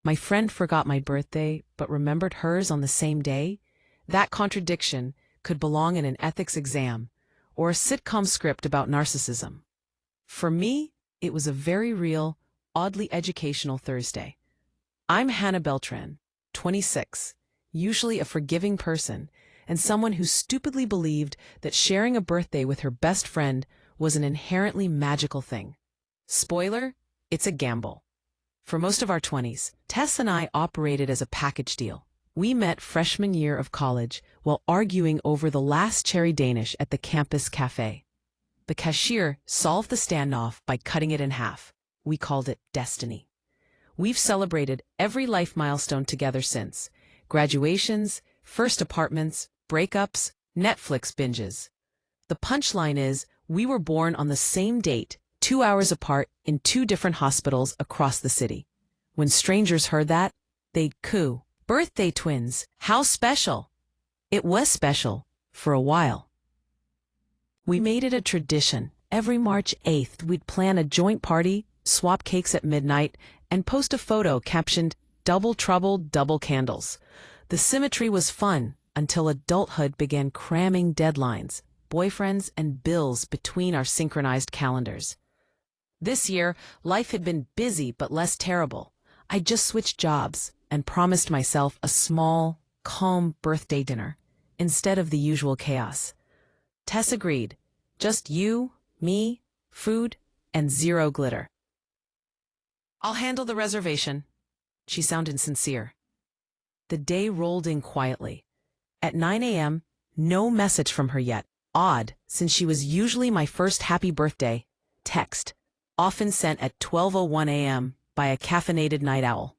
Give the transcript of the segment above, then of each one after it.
My friend forgot my birthday but remembered hers on the same day? That contradiction could belong in an ethics exam or a sitcom script about narcissism. For me, it was a very real, oddly educational Thursday. I'm Hannah Beltran, 26, usually a forgiving person, and someone who stupidly believed that sharing a birthday with her best friend was an inherently magical thing. Spoiler, it's a gamble. For most of our 20s, Tess and I operated as a package deal. We met freshman year of college while arguing over the last cherry Danish at the campus cafe. The cashier solved the standoff by cutting it in half. We called it destiny. We've celebrated every life milestone together since. Graduations, first apartments, breakups, Netflix binges. The punchline is, we were born on the same date, 2 hours apart in 2 different hospitals across the city. When strangers heard that, they'd coo. Birthday twins, how special! It was special, for a while. We made it a tradition. Every March 8th, we'd plan a joint party, swap cakes at midnight, and post a photo captioned, "Double Trouble, Double Candles." The symmetry was fun until adulthood began cramming deadlines, boyfriends, and bills between our synchronized calendars. This year, life had been busy but less terrible. I just switched jobs and promised myself a small, calm birthday dinner instead of the usual chaos. Tess agreed. Just you, me, food, and 0 glitter. "I'll handle the reservation." She sounded sincere. The day rolled in quietly. At 9 a.m., no message from her yet. Odd, since she was usually my first happy birthday text, often sent at 12:01 a.m. by a caffeinated night owl.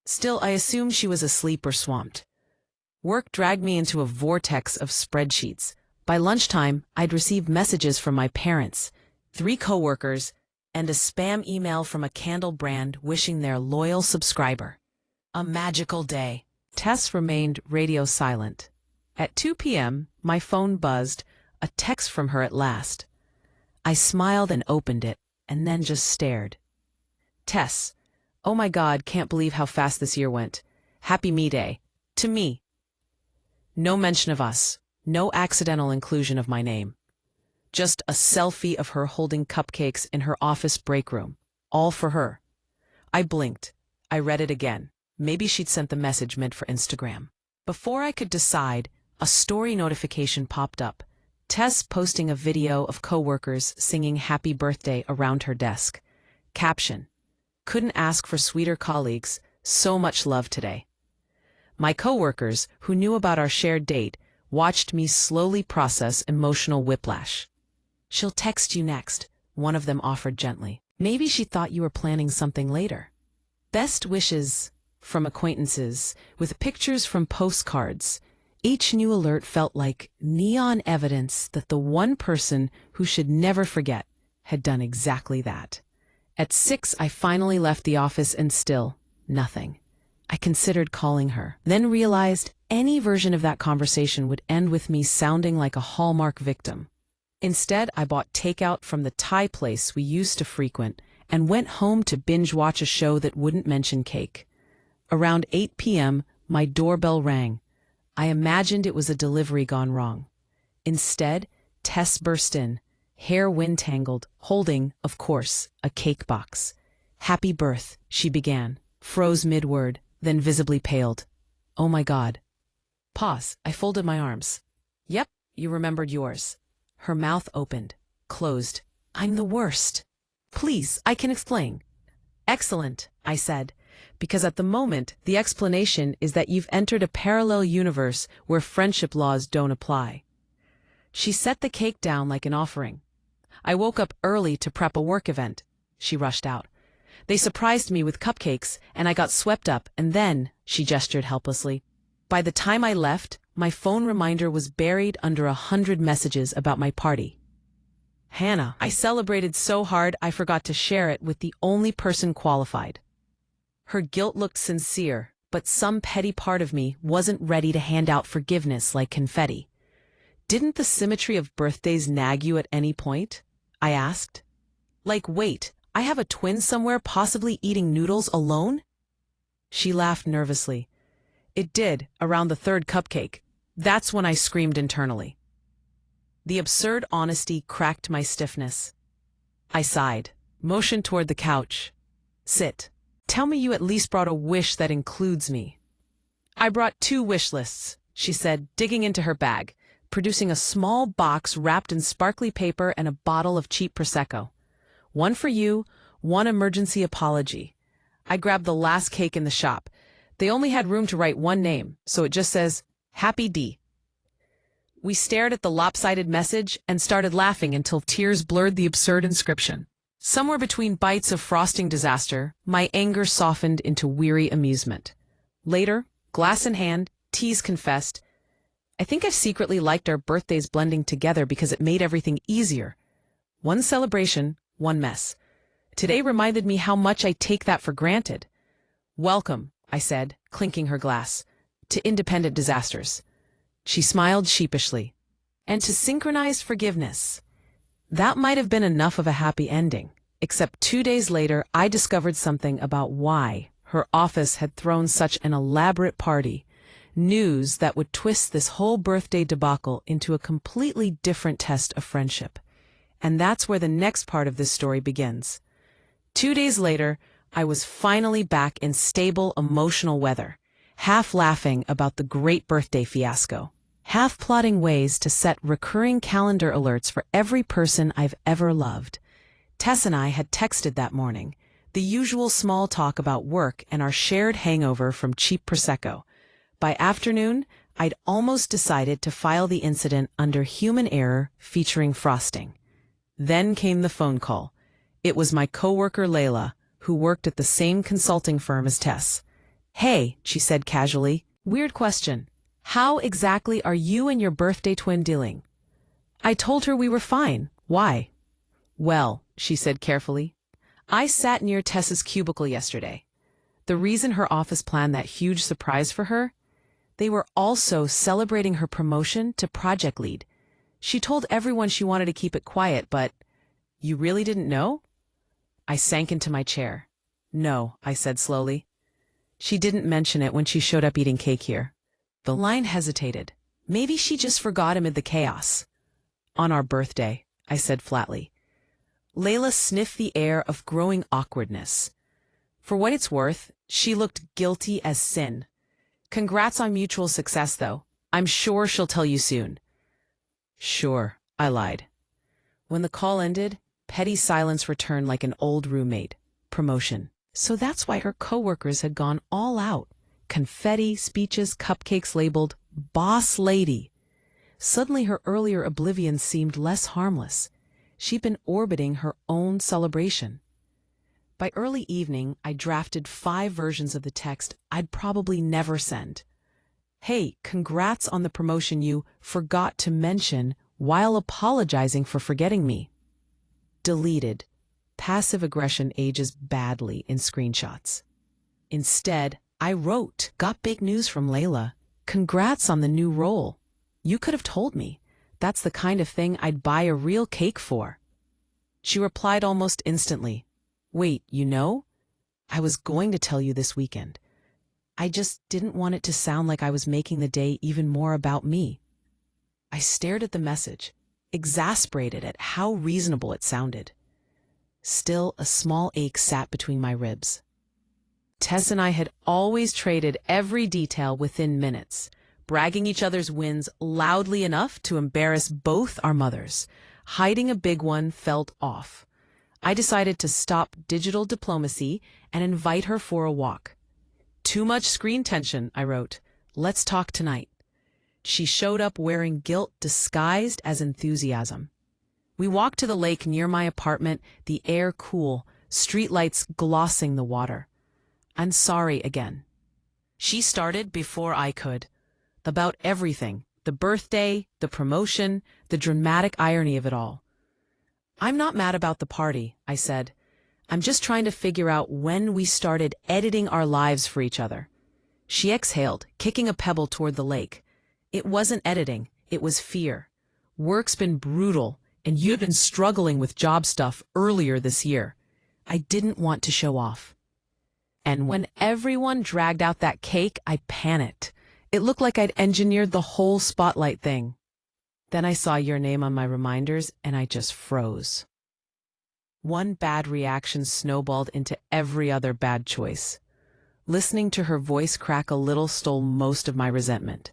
Still, I assumed she was asleep or swamped. Work dragged me into a vortex of spreadsheets. By lunchtime, I'd received messages from my parents, 3 coworkers, and a spam email from a candle brand wishing their loyal subscriber a magical day. Tess remained radio silent. At 2 p.m., my phone buzzed, a text from her at last. I smiled and opened it, and then just stared. "Tess, oh my God, can't believe how fast this year went. Happy Me Day. To me." No mention of us, no accidental inclusion of my name. Just a selfie of her holding cupcakes in her office break room, all for her. I blinked. I read it again. Maybe she'd sent the message meant for Instagram. Before I could decide, a story notification popped up. Tess posting a video of coworkers singing happy birthday around her desk. Caption: "Couldn't ask for sweeter colleagues, so much love today." My coworkers, who knew about our shared date, watched me slowly process emotional whiplash. "She'll text you next," one of them offered gently. "Maybe she thought you were planning something later." Best wishes from acquaintances, with pictures from postcards. Each new alert felt like neon evidence that the one person who should never forget had done exactly that. At 6, I finally left the office and still, nothing. I considered calling her, then realized any version of that conversation would end with me sounding like a Hallmark victim. Instead, I bought takeout from the Thai place we used to frequent and went home to binge watch a show that wouldn't mention cake. Around 8 p.m., my doorbell rang. I imagined it was a delivery gone wrong. Instead, Tess burst in, hair wind-tangled, holding, of course, a cake box. "Happy birth," she began, froze mid-word, then visibly paled. "Oh my God." Pause. I folded my arms. "Yep, you remembered yours." Her mouth opened, closed. "I'm the worst." "Please, I can explain." "Excellent," I said, because at the moment, the explanation is that you've entered a parallel universe where friendship laws don't apply. She set the cake down like an offering. "I woke up early to prep a work event." She rushed out. "They surprised me with cupcakes, and I got swept up, and then," she gestured helplessly. "By the time I left, my phone reminder was buried under 100 messages about my party." "Hannah, I celebrated so hard I forgot to share it with the only person qualified." Her guilt looked sincere, but some petty part of me wasn't ready to hand out forgiveness like confetti. "Didn't the symmetry of birthdays nag you at any point?" I asked. "Like, wait, I have a twin somewhere possibly eating noodles alone?" She laughed nervously. It did, around the third cupcake. That's when I screamed internally. The absurd honesty cracked my stiffness. I sighed, motioned toward the couch. Sit. Tell me you at least brought a wish that includes me. I brought 2 wish lists, she said, digging into her bag, producing a small box wrapped in sparkly paper and a bottle of cheap Prosecco. One for you, one emergency apology. I grabbed the last cake in the shop. They only had room to write one name, so it just says, Happy D. We stared at the lopsided message and started laughing until tears blurred the absurd inscription. Somewhere between bites of frosting disaster, my anger softened into weary amusement. Later, glass in hand, tease confessed, I think I've secretly liked our birthdays blending together because it made everything easier. One celebration, one mess. Today reminded me how much I take that for granted. Welcome, I said, clinking her glass, to independent disasters. She smiled sheepishly. And to synchronized forgiveness. That might have been enough of a happy ending, except 2 days later I discovered something about why her office had thrown such an elaborate party, news that would twist this whole birthday debacle into a completely different test of friendship. And that's where the next part of this story begins. 2 days later, I was finally back in stable emotional weather, half laughing about the great birthday fiasco, half plotting ways to set recurring calendar alerts for every person I've ever loved. Tess and I had texted that morning, the usual small talk about work and our shared hangover from cheap Prosecco. By afternoon, I'd almost decided to file the incident under human error featuring frosting. Then came the phone call. It was my coworker Layla, who worked at the same consulting firm as Tess. Hey, she said casually, weird question. How exactly are you and your birthday twin dealing? I told her we were fine. Why? Well, she said carefully, I sat near Tess's cubicle yesterday. The reason her office planned that huge surprise for her? They were also celebrating her promotion to project lead. She told everyone she wanted to keep it quiet, but you really didn't know? I sank into my chair. No, I said slowly. She didn't mention it when she showed up eating cake here. The line hesitated. Maybe she just forgot amid the chaos. On our birthday, I said flatly. Layla sniffed the air of growing awkwardness. For what it's worth, she looked guilty as sin. Congrats on mutual success, though. I'm sure she'll tell you soon. Sure, I lied. When the call ended, petty silence returned like an old roommate. Promotion. So that's why her coworkers had gone all out. Confetti, speeches, cupcakes labeled Boss Lady. Suddenly her earlier oblivion seemed less harmless. She'd been orbiting her own celebration. By early evening, I drafted 5 versions of the text I'd probably never send. Hey, congrats on the promotion you forgot to mention while apologizing for forgetting me. Deleted. Passive aggression ages badly in screenshots. Instead, I wrote, got big news from Layla. Congrats on the new role. You could have told me. That's the kind of thing I'd buy a real cake for. She replied almost instantly. Wait, you know? I was going to tell you this weekend. I just didn't want it to sound like I was making the day even more about me. I stared at the message, exasperated at how reasonable it sounded. Still, a small ache sat between my ribs. Tess and I had always traded every detail within minutes, bragging each other's wins loudly enough to embarrass both our mothers. Hiding a big one felt off. I decided to stop digital diplomacy and invite her for a walk. Too much screen tension, I wrote. Let's talk tonight. She showed up wearing guilt disguised as enthusiasm. We walked to the lake near my apartment, the air cool, streetlights glossing the water. I'm sorry again. She started before I could. About everything, the birthday, the promotion, the dramatic irony of it all. I'm not mad about the party, I said. I'm just trying to figure out when we started editing our lives for each other. She exhaled, kicking a pebble toward the lake. It wasn't editing, it was fear. Work's been brutal, and you'd been struggling with job stuff earlier this year. I didn't want to show off. And when everyone dragged out that cake, I panicked. It looked like I'd engineered the whole spotlight thing. Then I saw your name on my reminders, and I just froze. One bad reaction snowballed into every other bad choice. Listening to her voice crack a little stole most of my resentment.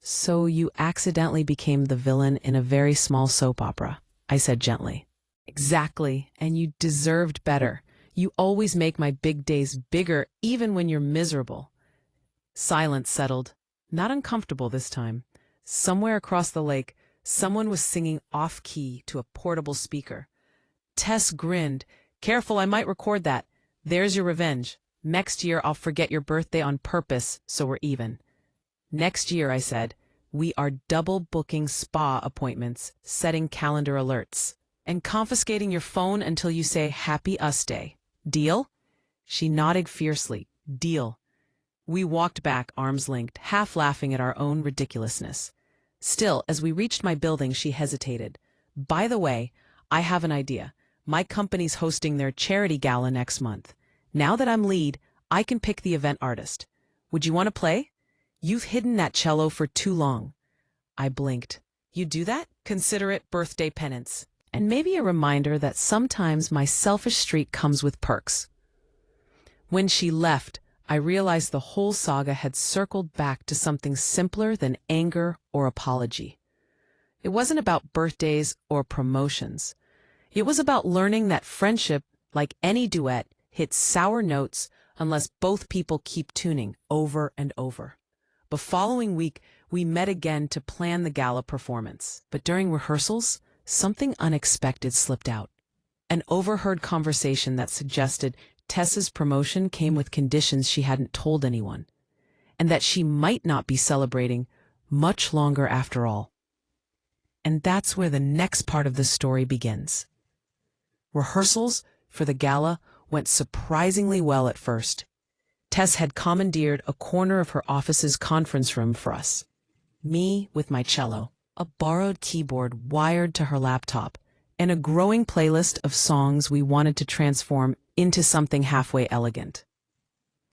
"So you accidentally became the villain in a very small soap opera," I said gently. "Exactly, and you deserved better. You always make my big days bigger, even when you're miserable." Silence settled, not uncomfortable this time. Somewhere across the lake, someone was singing off-key to a portable speaker. Tess grinned. "Careful, I might record that. There's your revenge. Next year, I'll forget your birthday on purpose, so we're even." "Next year," I said, "we are double booking spa appointments, setting calendar alerts, and confiscating your phone until you say Happy Us Day. Deal?" She nodded fiercely. "Deal." We walked back, arms linked, half laughing at our own ridiculousness. Still, as we reached my building, she hesitated. "By the way, I have an idea. My company's hosting their charity gala next month. Now that I'm lead, I can pick the event artist. Would you want to play? You've hidden that cello for too long." I blinked. "You do that? Consider it birthday penance. And maybe a reminder that sometimes my selfish streak comes with perks." When she left, I realized the whole saga had circled back to something simpler than anger or apology. It wasn't about birthdays or promotions. It was about learning that friendship, like any duet, hits sour notes unless both people keep tuning over and over. The following week, we met again to plan the gala performance. But during rehearsals, something unexpected slipped out. An overheard conversation that suggested Tessa's promotion came with conditions she hadn't told anyone, and that she might not be celebrating much longer after all. And that's where the next part of the story begins. Rehearsals for the gala went surprisingly well at first. Tess had commandeered a corner of her office's conference room for us. Me with my cello, a borrowed keyboard wired to her laptop, and a growing playlist of songs we wanted to transform into something halfway elegant.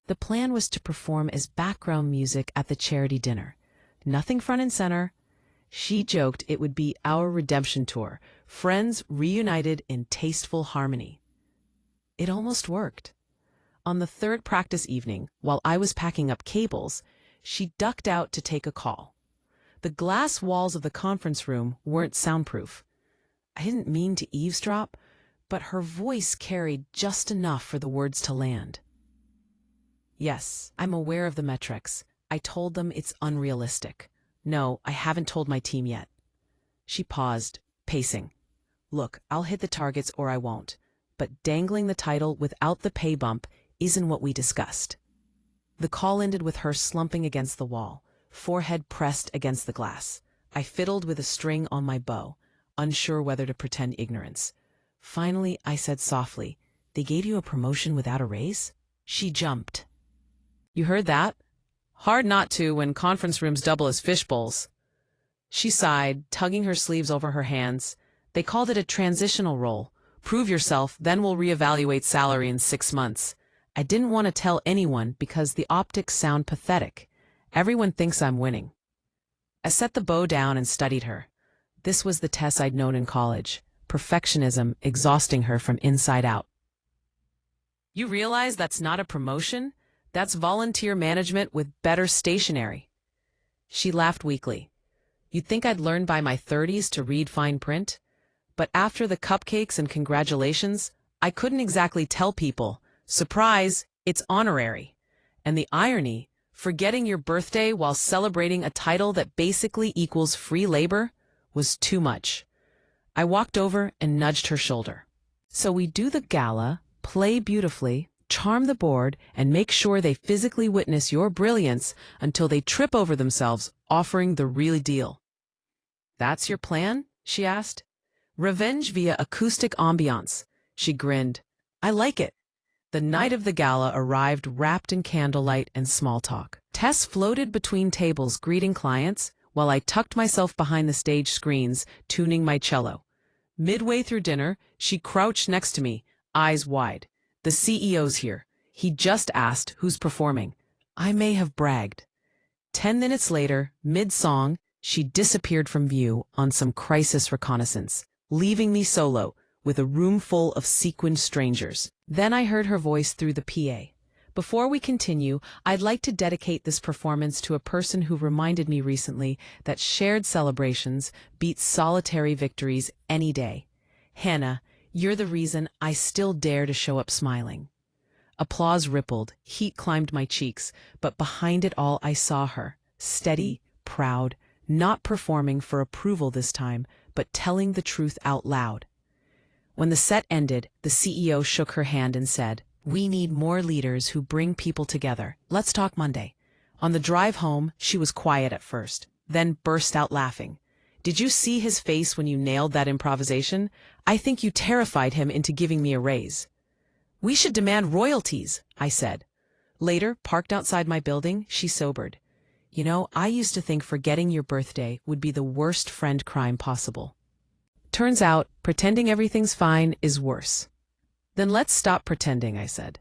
The plan was to perform as background music at the charity dinner. Nothing front and center. She joked it would be our redemption tour, friends reunited in tasteful harmony. It almost worked. On the third practice evening, while I was packing up cables, she ducked out to take a call. The glass walls of the conference room weren't soundproof. I didn't mean to eavesdrop, but her voice carried just enough for the words to land. "Yes, I'm aware of the metrics. I told them it's unrealistic. No, I haven't told my team yet." She paused, pacing. "Look, I'll hit the targets or I won't, but dangling the title without the pay bump isn't what we discussed." The call ended with her slumping against the wall, forehead pressed against the glass. I fiddled with a string on my bow, unsure whether to pretend ignorance. Finally, I said softly, "They gave you a promotion without a raise?" She jumped. "You heard that? Hard not to when conference rooms double as fishbowls." She sighed, tugging her sleeves over her hands. "They called it a transitional role. Prove yourself, then we'll reevaluate salary in 6 months. I didn't want to tell anyone because the optics sound pathetic. Everyone thinks I'm winning." I set the bow down and studied her. This was the Tess I'd known in college. Perfectionism exhausting her from inside out. "You realize that's not a promotion? That's volunteer management with better stationery." She laughed weakly. "You'd think I'd learned by my 30s to read fine print? But after the cupcakes and congratulations, I couldn't exactly tell people, 'Surprise, it's honorary.' And the irony, forgetting your birthday while celebrating a title that basically equals free labor, was too much." I walked over and nudged her shoulder. "So we do the gala, play beautifully, charm the board, and make sure they physically witness your brilliance until they trip over themselves, offering the real deal." "That's your plan?" she asked. "Revenge via acoustic ambiance." She grinned. "I like it." The night of the gala arrived wrapped in candlelight and small talk. Tess floated between tables greeting clients, while I tucked myself behind the stage screens, tuning my cello. Midway through dinner, she crouched next to me, eyes wide. "The CEO's here. He just asked who's performing. I may have bragged. 10 minutes later, mid-song, she disappeared from view on some crisis reconnaissance, leaving me solo with a room full of sequined strangers. Then I heard her voice through the PA. Before we continue, I'd like to dedicate this performance to a person who reminded me recently that shared celebrations beat solitary victories any day. Hannah, you're the reason I still dare to show up smiling. Applause rippled, heat climbed my cheeks, but behind it all I saw her, steady, proud, not performing for approval this time, but telling the truth out loud. When the set ended, the CEO shook her hand and said, "We need more leaders who bring people together. Let's talk Monday." On the drive home, she was quiet at first, then burst out laughing. "Did you see his face when you nailed that improvisation? I think you terrified him into giving me a raise." "We should demand royalties," I said. Later, parked outside my building, she sobered. "You know, I used to think forgetting your birthday would be the worst friend crime possible. Turns out, pretending everything's fine is worse." "Then let's stop pretending," I said.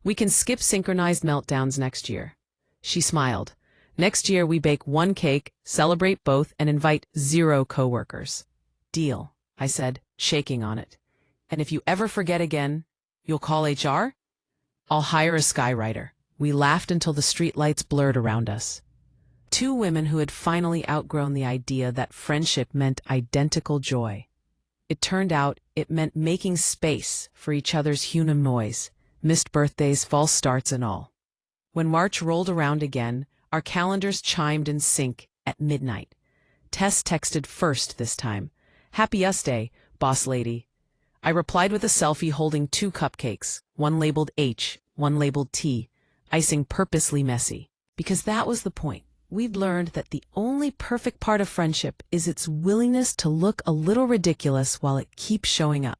"We can skip synchronized meltdowns next year." She smiled. "Next year we bake one cake, celebrate both, and invite 0 coworkers." "Deal," I said, shaking on it. "And if you ever forget again, you'll call HR?" "I'll hire a skywriter." We laughed until the streetlights blurred around us. Two women who had finally outgrown the idea that friendship meant identical joy. It turned out it meant making space for each other's human noise, missed birthdays, false starts, and all. When March rolled around again, our calendars chimed in sync at midnight. Tess texted first this time. "Happy Us Day, boss lady." I replied with a selfie holding 2 cupcakes, one labeled H, one labeled T, icing purposely messy. Because that was the point. We've learned that the only perfect part of friendship is its willingness to look a little ridiculous while it keeps showing up.